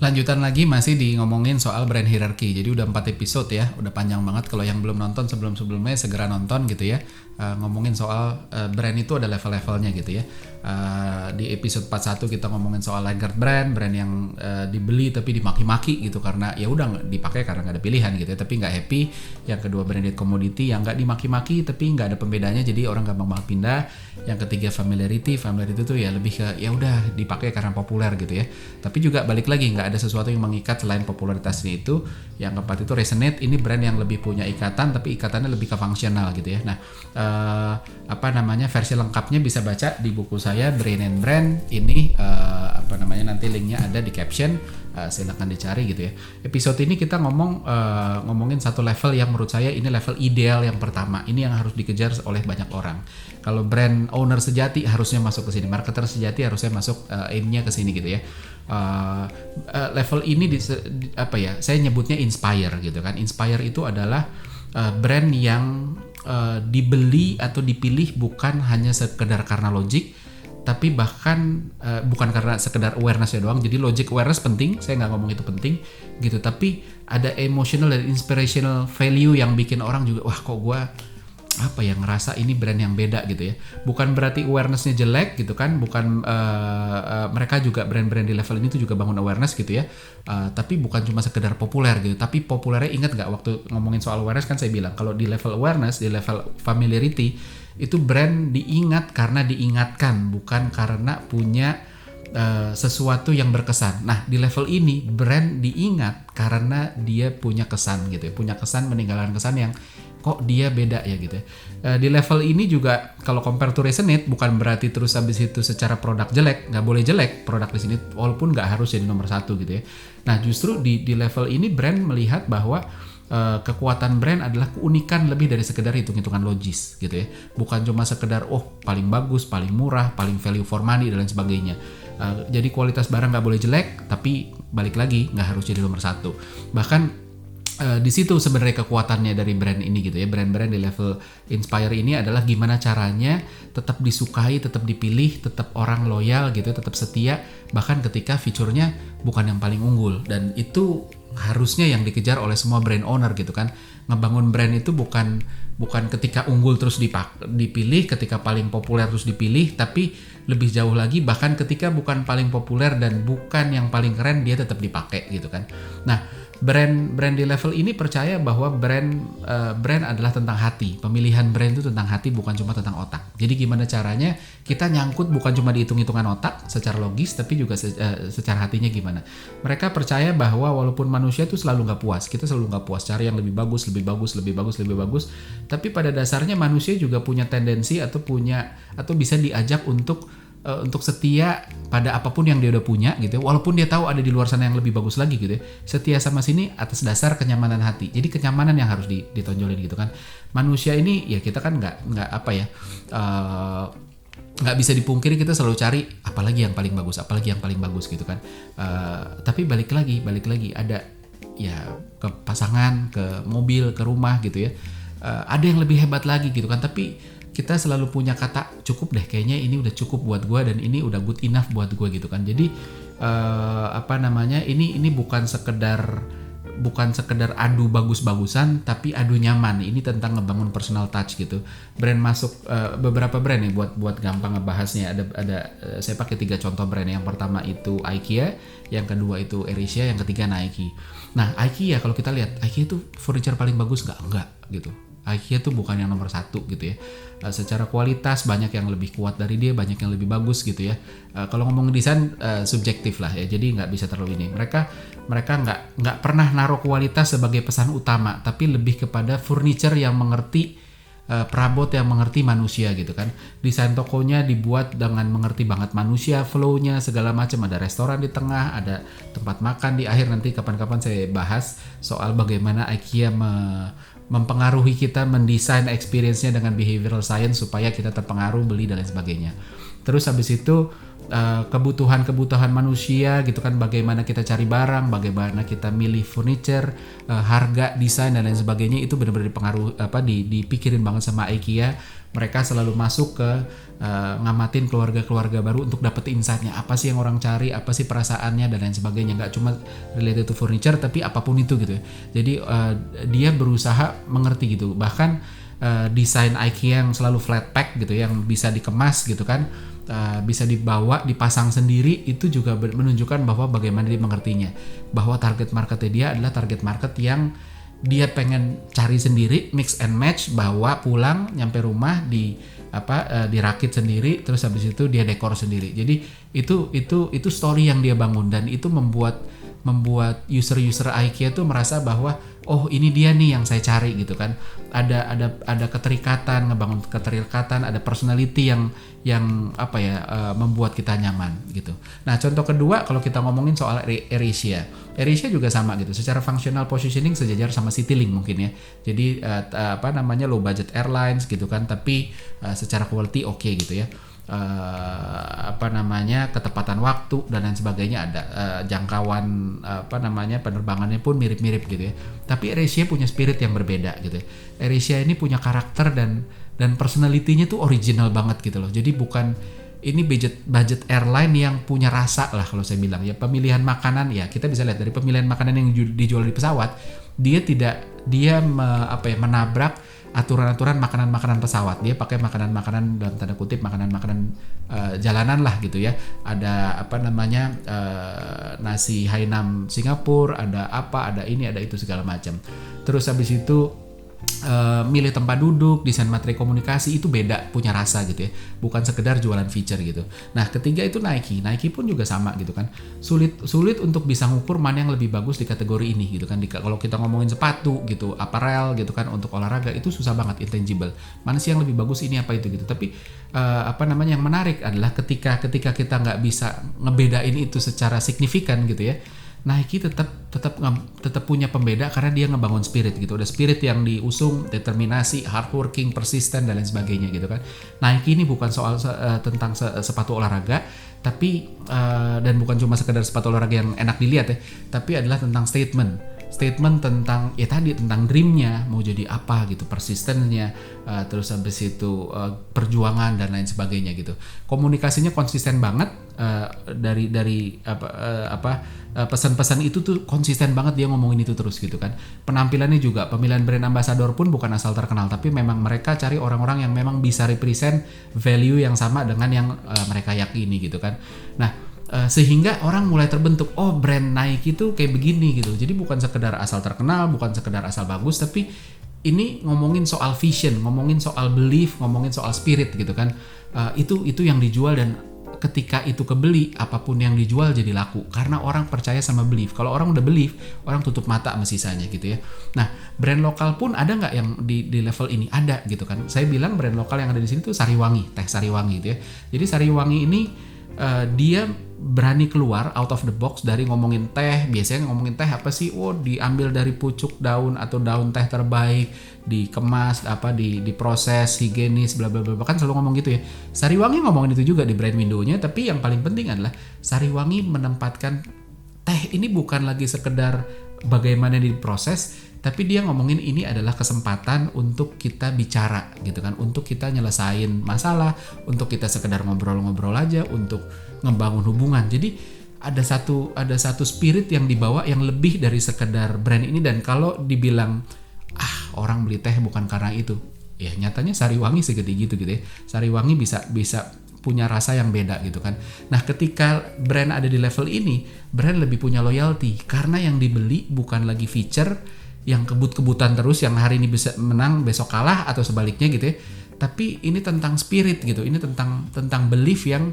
Lanjutan lagi masih di ngomongin soal brand hierarchy. Jadi udah 4 episode ya, udah panjang banget. Kalau yang belum nonton sebelum-sebelumnya segera nonton gitu ya. Ngomongin soal brand itu ada level-levelnya gitu ya. Di episode 41 kita ngomongin soal laggard brand yang dibeli tapi dimaki-maki gitu karena ya udah dipakai karena nggak ada pilihan gitu ya, tapi nggak happy. Yang kedua branded commodity yang nggak dimaki-maki tapi nggak ada pembedanya jadi orang gampang banget pindah. Yang ketiga familiarity tuh ya lebih ke ya udah dipakai karena populer gitu ya. Tapi juga balik lagi nggak ada sesuatu yang mengikat selain popularitasnya itu. Yang keempat itu resonate, ini brand yang lebih punya ikatan tapi ikatannya lebih ke fungsional gitu ya. Nah versi lengkapnya bisa baca di buku saya Brain and Brand ini nanti linknya ada di caption, silakan dicari gitu ya. Episode ini kita ngomongin satu level yang menurut saya ini level ideal yang pertama, ini yang harus dikejar oleh banyak orang. Kalau brand owner sejati harusnya masuk ke sini, marketer sejati harusnya masuk aimnya ke sini gitu ya. Level ini saya nyebutnya inspire gitu kan. Inspire itu adalah brand yang dibeli atau dipilih bukan hanya sekedar karena logik, tapi bahkan bukan karena sekedar awareness ya doang. Jadi logic awareness penting, saya nggak ngomong itu penting gitu, tapi ada emotional dan inspirational value yang bikin orang juga wah kok gue ngerasa ini brand yang beda gitu ya. Bukan berarti awarenessnya jelek gitu kan, bukan mereka juga brand-brand di level ini tuh juga bangun awareness gitu ya, tapi bukan cuma sekedar populer gitu. Tapi populernya, ingat nggak waktu ngomongin soal awareness kan saya bilang kalau di level awareness, di level familiarity itu brand diingat karena diingatkan, bukan karena punya sesuatu yang berkesan. Nah di level ini brand diingat karena dia punya kesan gitu ya, punya kesan, meninggalkan kesan yang kok dia beda ya gitu ya. Di level ini juga kalau compare to resonate bukan berarti terus habis itu secara produk jelek, nggak boleh jelek produk di sini walaupun nggak harus jadi nomor satu gitu ya. Nah justru di level ini brand melihat bahwa kekuatan brand adalah keunikan lebih dari sekedar hitung-hitungan logis gitu ya. Bukan cuma sekedar paling bagus, paling murah, paling value for money dan lain sebagainya. Jadi kualitas barang nggak boleh jelek, tapi balik lagi nggak harus jadi nomor satu. Bahkan di situ sebenarnya kekuatannya dari brand ini gitu ya. Brand-brand di level inspire ini adalah gimana caranya tetap disukai, tetap dipilih, tetap orang loyal gitu, tetap setia bahkan ketika fiturnya bukan yang paling unggul. Dan itu harusnya yang dikejar oleh semua brand owner gitu kan. Ngebangun brand itu bukan ketika unggul terus dipilih, ketika paling populer terus dipilih, tapi lebih jauh lagi bahkan ketika bukan paling populer dan bukan yang paling keren dia tetap dipakai gitu kan. Nah brand di level ini percaya bahwa brand adalah tentang hati. Pemilihan brand itu tentang hati, bukan cuma tentang otak. Jadi gimana caranya kita nyangkut bukan cuma dihitung-hitungan otak secara logis, tapi juga secara hatinya gimana. Mereka percaya bahwa walaupun manusia itu selalu nggak puas, kita selalu nggak puas, cari yang lebih bagus. Tapi pada dasarnya manusia juga punya tendensi atau bisa diajak untuk setia pada apapun yang dia udah punya gitu, walaupun dia tahu ada di luar sana yang lebih bagus lagi gitu ya. Setia sama sini atas dasar kenyamanan hati. Jadi kenyamanan yang harus ditonjolin gitu kan. Manusia ini ya kita kan nggak bisa dipungkiri kita selalu cari apalagi yang paling bagus gitu kan. Tapi balik lagi ada ya ke pasangan, ke mobil, ke rumah gitu ya. Ada yang lebih hebat lagi gitu kan, tapi kita selalu punya kata cukup deh, kayaknya ini udah cukup buat gue dan ini udah good enough buat gue gitu kan. Jadi ini bukan sekedar adu bagus-bagusan, tapi adu nyaman. Ini tentang ngebangun personal touch gitu. Brand masuk beberapa brand nih buat gampang ngebahasnya. Ada saya pakai 3 contoh brand. Yang pertama itu IKEA, yang kedua itu AirAsia, yang ketiga Nike. Nah IKEA kalau kita lihat, IKEA itu furniture paling bagus enggak gitu. IKEA tuh bukan yang nomor satu gitu ya. Secara kualitas banyak yang lebih kuat dari dia, banyak yang lebih bagus gitu ya. Kalau ngomong desain subjektif lah ya, jadi nggak bisa terlalu ini. Mereka nggak pernah naruh kualitas sebagai pesan utama, tapi lebih kepada furniture yang mengerti perabot yang mengerti manusia gitu kan. Desain tokonya dibuat dengan mengerti banget manusia, flow-nya segala macam. Ada restoran di tengah, ada tempat makan di akhir. Nanti kapan-kapan saya bahas soal bagaimana IKEA mempengaruhi kita mendesain experience-nya dengan behavioral science supaya kita terpengaruh beli dan lain sebagainya. Terus habis itu kebutuhan manusia gitu kan, bagaimana kita cari barang, bagaimana kita milih furniture, harga, desain dan lain sebagainya, itu benar-benar dipengaruhi dipikirin banget sama IKEA. Mereka selalu masuk ke ngamatin keluarga-keluarga baru untuk dapet insight-nya, apa sih yang orang cari, apa sih perasaannya dan lain sebagainya. Nggak cuma related to furniture tapi apapun itu gitu ya. Jadi dia berusaha mengerti gitu. Bahkan desain IKEA yang selalu flat pack gitu, yang bisa dikemas gitu kan, bisa dibawa, dipasang sendiri, itu juga menunjukkan bahwa bagaimana dia mengertinya, bahwa target marketnya dia adalah target market yang dia pengen cari sendiri, mix and match, bawa pulang, nyampe rumah dirakit sendiri, terus habis itu dia dekor sendiri. Jadi itu story yang dia bangun, dan itu membuat user IKEA tuh merasa bahwa oh ini dia nih yang saya cari gitu kan. Ada keterikatan, ngebangun keterikatan, ada personality yang membuat kita nyaman gitu. Nah, contoh kedua kalau kita ngomongin soal AirAsia juga sama gitu. Secara functional positioning sejajar sama Citylink mungkin ya. Jadi low budget airlines gitu kan, tapi secara quality oke gitu ya. Ketepatan waktu dan lain sebagainya ada, jangkauan penerbangannya pun mirip-mirip gitu ya. Tapi AirAsia punya spirit yang berbeda gitu ya. AirAsia ini punya karakter dan personality-nya tuh original banget gitu loh. Jadi bukan ini budget airline yang punya rasa lah kalau saya bilang ya. Pemilihan makanan ya, kita bisa lihat dari pemilihan makanan yang dijual di pesawat, dia menabrak aturan-aturan makanan-makanan pesawat. Dia pakai makanan-makanan dalam tanda kutip makanan-makanan jalanan lah gitu ya. Ada nasi Hainam Singapura, ada ini, ada itu segala macam. Terus habis itu milih tempat duduk, desain materi komunikasi itu beda, punya rasa gitu ya, bukan sekedar jualan feature gitu. Nah, ketiga itu Nike pun juga sama gitu kan, sulit untuk bisa ngukur mana yang lebih bagus di kategori ini gitu kan. Kalau kita ngomongin sepatu gitu, apparel gitu kan, untuk olahraga itu susah banget, intangible, mana sih yang lebih bagus, ini apa itu gitu. Tapi yang menarik adalah ketika kita nggak bisa ngebedain itu secara signifikan gitu ya, Nike tetap punya pembeda karena dia ngebangun spirit gitu. Ada spirit yang diusung, determinasi, hardworking, persisten dan lain sebagainya gitu kan. Nike ini bukan soal tentang sepatu olahraga, tapi dan bukan cuma sekedar sepatu olahraga yang enak dilihat ya, tapi adalah tentang statement tentang tentang dreamnya mau jadi apa gitu, persistennya, terus habis itu perjuangan dan lain sebagainya gitu. Komunikasinya konsisten banget, dari pesan-pesan itu tuh konsisten banget, dia ngomongin itu terus gitu kan. Penampilannya juga, pemilihan brand ambassador pun bukan asal terkenal, tapi memang mereka cari orang-orang yang memang bisa represent value yang sama dengan yang mereka yakini gitu kan. Nah, sehingga orang mulai terbentuk, oh brand Nike itu kayak begini gitu. Jadi bukan sekedar asal terkenal, bukan sekedar asal bagus, tapi ini ngomongin soal vision, ngomongin soal belief, ngomongin soal spirit gitu kan. Itu yang dijual, dan ketika itu kebeli, apapun yang dijual jadi laku karena orang percaya sama belief. Kalau orang udah belief, orang tutup mata sama sisanya gitu ya. Nah, brand lokal pun ada nggak yang di level ini? Ada gitu kan. Saya bilang brand lokal yang ada di sini tuh Sariwangi, teh Sariwangi gitu ya. Jadi Sariwangi ini dia berani keluar out of the box dari ngomongin teh. Biasanya ngomongin teh apa sih? Oh, diambil dari pucuk daun atau daun teh terbaik, dikemas, diproses, higienis, bla bla bla. Kan selalu ngomong gitu ya. Sariwangi ngomongin itu juga di brand window-nya, tapi yang paling penting adalah Sariwangi menempatkan teh ini bukan lagi sekedar bagaimana diproses, tapi dia ngomongin ini adalah kesempatan untuk kita bicara gitu kan, untuk kita nyelesain masalah, untuk kita sekedar ngobrol-ngobrol aja, untuk ngebangun hubungan. Jadi ada satu spirit yang dibawa yang lebih dari sekedar brand ini. Dan kalau dibilang orang beli teh bukan karena itu, ya nyatanya Sariwangi segede gitu ya. Sariwangi bisa punya rasa yang beda gitu kan. Nah, ketika brand ada di level ini, brand lebih punya loyalty karena yang dibeli bukan lagi feature yang kebut-kebutan terus, yang hari ini bisa menang besok kalah atau sebaliknya gitu ya. Tapi ini tentang spirit gitu. Ini tentang belief yang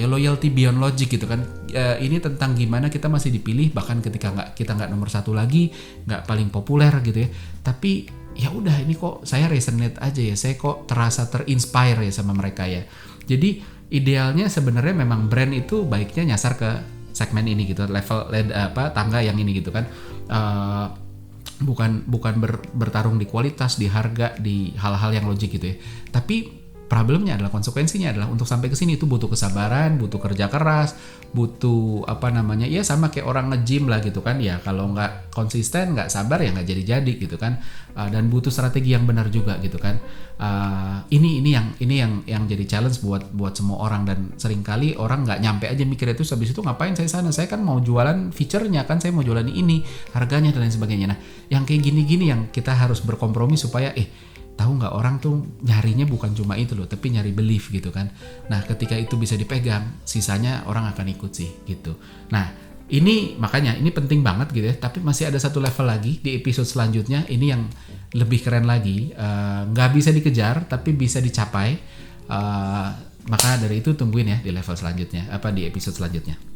loyalty beyond logic gitu kan. Ini tentang gimana kita masih dipilih bahkan ketika kita nggak nomor satu lagi, nggak paling populer gitu ya. Tapi ya udah, ini kok saya resonate aja ya, saya kok terasa terinspire ya sama mereka ya. Jadi idealnya sebenarnya memang brand itu baiknya nyasar ke segmen ini gitu, level tangga yang ini gitu kan. Bukan bertarung di kualitas, di harga, di hal-hal yang logik gitu ya. Tapi problemnya adalah, konsekuensinya adalah untuk sampai ke sini itu butuh kesabaran, butuh kerja keras, butuh ya sama kayak orang nge-gym lah gitu kan ya, kalau nggak konsisten, nggak sabar ya nggak jadi gitu kan. Dan butuh strategi yang benar juga gitu kan. Ini yang jadi challenge buat semua orang, dan seringkali orang nggak nyampe aja mikir itu, habis itu ngapain saya sana, saya kan mau jualan feature-nya kan, saya mau jualan ini harganya dan lain sebagainya. Nah yang kayak gini-gini yang kita harus berkompromi supaya tahu nggak, orang tuh nyarinya bukan cuma itu loh, tapi nyari belief gitu kan. Nah ketika itu bisa dipegang, sisanya orang akan ikut sih gitu. Nah ini makanya ini penting banget gitu ya. Tapi masih ada satu level lagi di episode selanjutnya, ini yang lebih keren lagi. Nggak bisa dikejar tapi bisa dicapai. Maka dari itu tungguin ya di level selanjutnya, di episode selanjutnya.